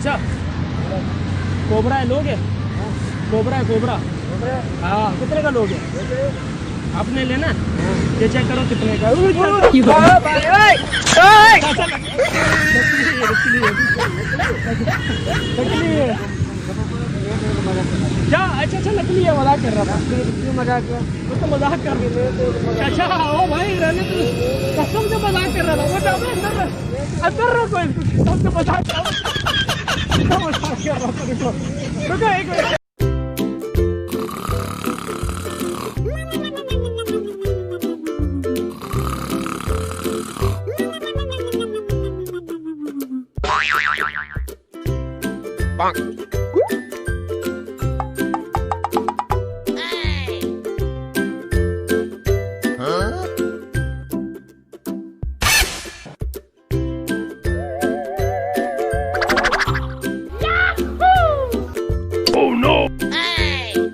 अच्छा कोबरा है, लोगे? कोबरा है, कोबरा। हाँ, कितने का लोगे? आपने लेना? ये चेक करो कितने का। क्या? अच्छा अच्छा नकली है, मजाक कर रहा था। क्यों मजाक किया? वो तो मजाक कर रहे थे। अच्छा ओ भाई रहने तो कसम से मजाक कर रहा था। वो तो अंदर रहो, कोई कसम से मजाक कर रहा था। रुको एक minute. Oh no! Hey! No.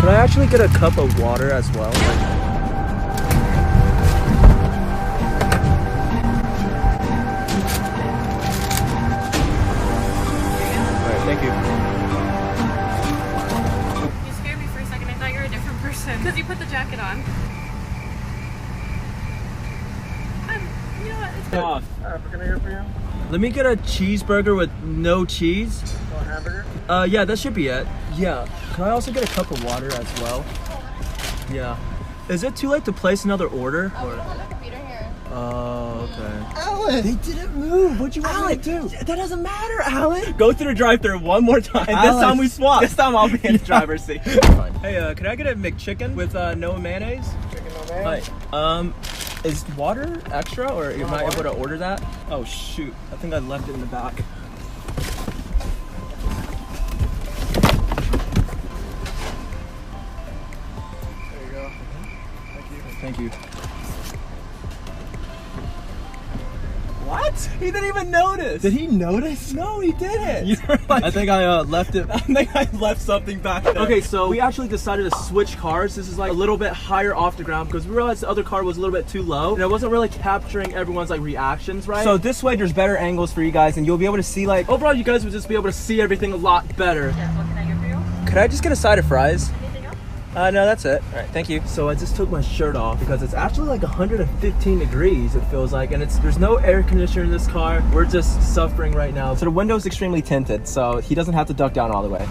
Could I actually get a cup of water as well? Alright, thank you. You scared me for a second. I thought you were a different person because you put the jacket on. You know what? It's good. Can I hear for you? Let me get a cheeseburger with no cheese. A hamburger? Yeah, that should be it. Yeah. Can I also get a cup of water as well? Yeah. Is it too late to place another order? Oh, on the computer here. Oh, okay. Alan! They didn't move. What'd you want me to do? That doesn't matter, Alan! Go through the drive-thru one more time. Alex, This time we swap. This time I'll be in the driver's seat. Fine. Hey, can I get a McChicken with no mayonnaise? Chicken no mayonnaise? Hi. Is water extra, or am I able to order that? Oh shoot! I think I left it in the back. There you go. Thank you. Thank you. What? He didn't even notice. Did he notice? No, he didn't. You're like, I think I left it. I think I left something back there. Okay, so we actually decided to switch cars. This is like a little bit higher off the ground because we realized the other car was a little bit too low and it wasn't really capturing everyone's like reactions, right? So this way there's better angles for you guys and you'll be able to see like, overall, you guys would just be able to see everything a lot better. Yeah, what can I get for you? could I just get a side of fries? Anything else? No, that's it. All right, thank you. So I just took my shirt off because it's actually like 115 degrees, it feels like, and there's no air conditioner in this car. We're just suffering right now. So the window's extremely tinted, so he doesn't have to duck down all the way.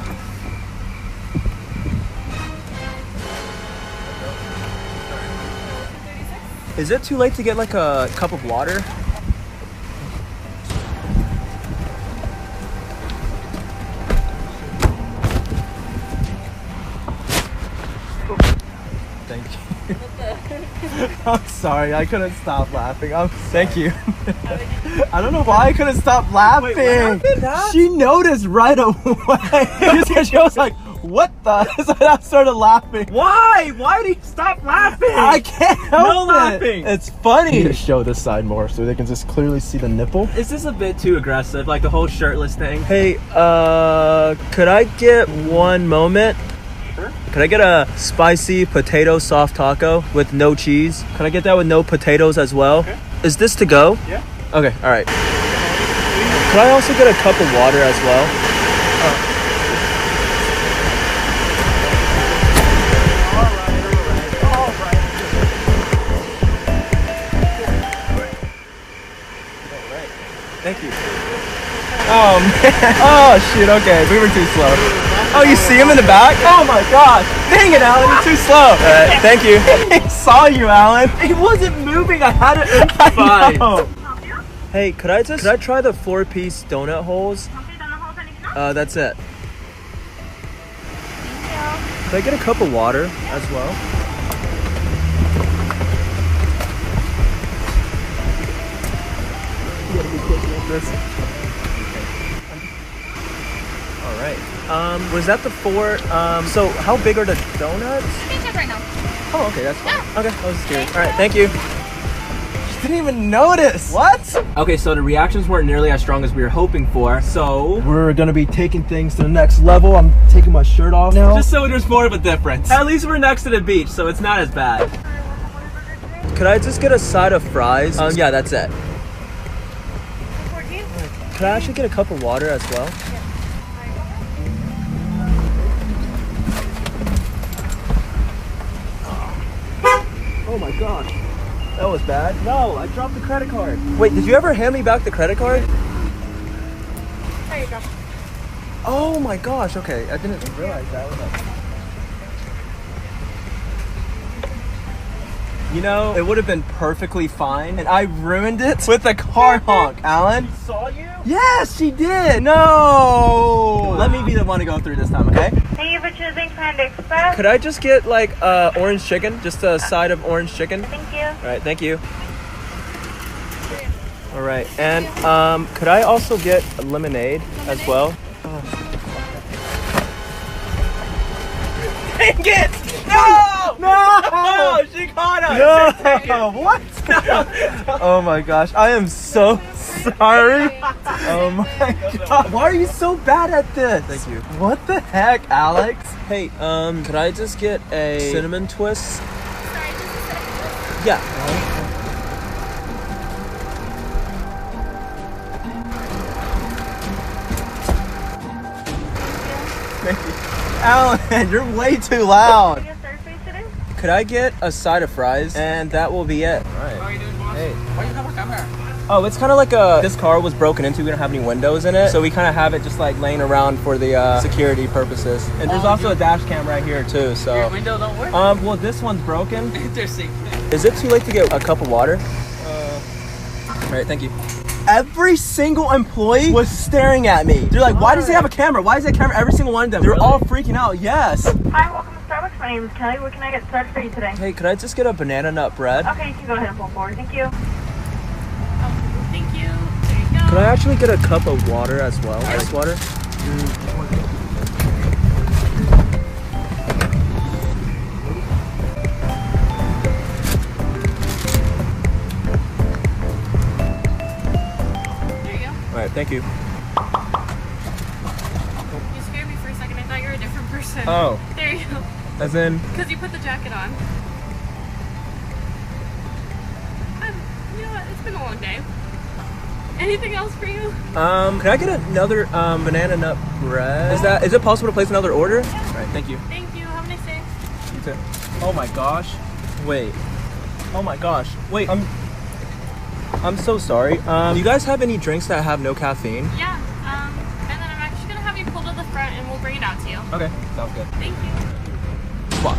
Is it too late to get like a cup of water? Thank you. I'm sorry, I couldn't stop laughing. Thank you. I don't know why I couldn't stop laughing. Wait, what happened? She noticed right away. She was like, what the? So I started laughing. Why? Why did you stop laughing? I can't help No it. laughing. It's funny. To show this side more so they can just clearly see the nipple. Is this a bit too aggressive, like the whole shirtless thing? Hey, could I get one moment? Sure. Could I get a spicy potato soft taco with no cheese? Could I get that with no potatoes as well? Okay. Is this to go? Yeah. Okay, all right. Could I also get a cup of water as well? Thank you. Oh man. Oh shoot, okay. We were too slow. Oh, you see him in the back? Oh my gosh. Dang it, Alan, you're too slow. Thank you. I saw you, Alan. It wasn't moving. I had it inside. know. Hey, could I try the 4-piece donut holes? That's it. Could I get a cup of water as well? This. All right. Was that the 4? So how big are the donuts? You can check right now. Oh, okay, that's fine. Yeah. Okay, I was just curious. All right, thank you. She didn't even notice. What? Okay, so the reactions weren't nearly as strong as we were hoping for. So We're gonna be taking things to the next level. I'm taking my shirt off now. just so there's more of a difference. At least we're next to the beach, so it's not as bad. Could I just get a side of fries? Yeah, that's it. 14? Could I actually get a cup of water as well? Oh my gosh. That was bad. No, I dropped the credit card. Wait, did you ever hand me back the credit card? There you go. Oh my gosh, okay. I didn't realize that. You know, it would have been perfectly fine, and I ruined it with a car honk, Alan. Saw you? Yes, she did. No. Let me be the one to go through this time, okay? Thank you for choosing Panda Express. Could I just get like orange chicken? Just a side of orange chicken? Thank you. All right, thank you. All right, and could I also get a lemonade as well? Dang it! No! No! She caught us! No! What? Oh my gosh, I am so sorry. Oh my god. Why are you so bad at this? Thank you. What the heck, Alex? Hey, could I just get a cinnamon twist? Sorry, just a second. Yeah. Thank you. Alan, you're way too loud. Can you serve for you today? Could I get a side of fries? And that will be it. All right. How are you doing, boss? Hey. Why you have a camera? Oh, it's kind of like this car was broken into. We don't have any windows in it. So we kind of have it just like laying around for the security purposes. And there's also a dash cam right here too, so. Your window don't work? Well, this one's broken. Interesting. Is it too late to get a cup of water? All right, thank you. Every single employee was staring at me. They're like, why does he have a camera? Why is that camera? Every single one of them. They're all freaking out. Yes. Hi, welcome to Starbucks. My name is Kelly. What can I get started for you today? Hey, could I just get a banana nut bread? Okay, you can go ahead and pull forward. Thank you. Thank you. There you go. Could I actually get a cup of water as well? Ice water? right, thank you. You scared me for a second. I thought you were a different person. Oh. There you go. As in? Because you put the jacket on. You know what? It's been a long day. Anything else for you? Can I get another banana nut bread? Is it possible to place another order? Yeah. All right, thank you. Thank you. Have a nice day. You too. Oh my gosh. Wait. Oh my gosh. Wait, I'm so sorry. Do you guys have any drinks that have no caffeine? Yeah. And then I'm actually gonna have you pull to the front and we'll bring it out to you. Okay, sounds good. Thank you. Fuck.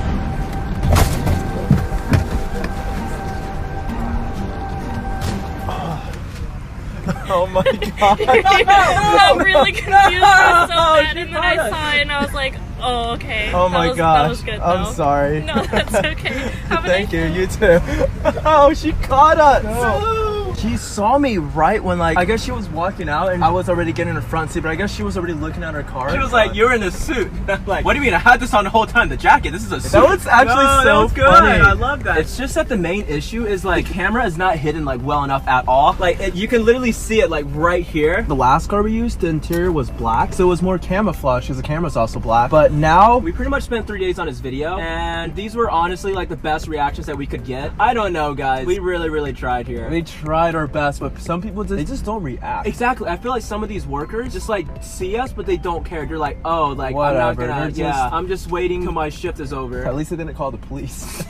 Oh my god. I'm really confused. It was so bad. And then I saw it and I was like, oh, okay. Oh my That was gosh. good, though. I'm sorry. No, that's okay. Have a Thank nice you, day. you too. Oh, she caught us. She saw me right when, like, I guess she was walking out and I was already getting in her front seat, but I guess she was already looking at her car. She was like, "You're in a suit." I'm like, "What do you mean? I had this on the whole time. The jacket. This is a suit." That was actually No, so that was good. funny. I love that. It's just that the main issue is like camera is not hidden like well enough at all. Like you can literally see it like right here. The last car we used, the interior was black, so it was more camouflage because the camera's also black. But now We pretty much spent 3 days on his video, and these were honestly like the best reactions that we could get. I don't know, guys. We really tried here. we tried our best, but some people they just don't react. Exactly. I feel like some of these workers just like see us, but they don't care. They're like, "Oh, like Whatever. I'm not gonna." They're just- Yeah, I'm just waiting till my shift is over. At least they didn't call the police.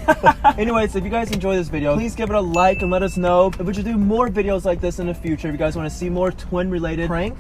Anyways, if you guys enjoy this video, please give it a like and let us know if we should do more videos like this in the future. If you guys want to see more twin related pranks.